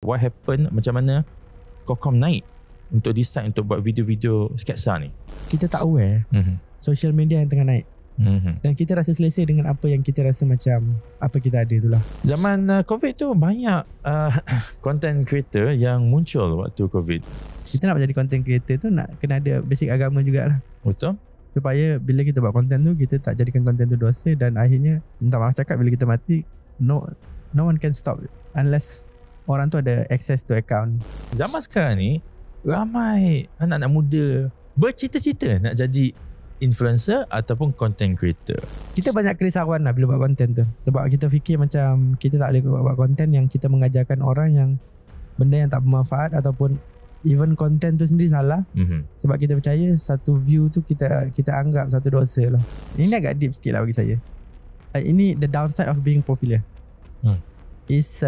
what happened, macam mana Kokom naik untuk decide untuk buat video-video sketsa ni? Kita tak aware social media yang tengah naik. Dan kita rasa selesa dengan apa yang kita rasa macam apa kita ada itulah. Zaman COVID tu banyak content creator yang muncul waktu COVID. Kita nak jadi content creator tu nak kena ada basic agama jugalah. Betul? Supaya bila kita buat content tu, kita tak jadikan content tu dosa, dan akhirnya minta maaf cakap bila kita mati, no one can stop unless orang tu ada access to account. Zaman sekarang ni ramai anak-anak muda bercita-cita nak jadi influencer ataupun content creator. Kita banyak kerisauan lah bila buat content tu, sebab kita fikir macam kita tak boleh buat content yang kita mengajarkan orang yang benda yang tak bermanfaat, ataupun even content tu sendiri salah. Sebab kita percaya satu view tu kita anggap satu dosa lah. Ini agak deep sikit lah bagi saya. Ini the downside of being popular. Is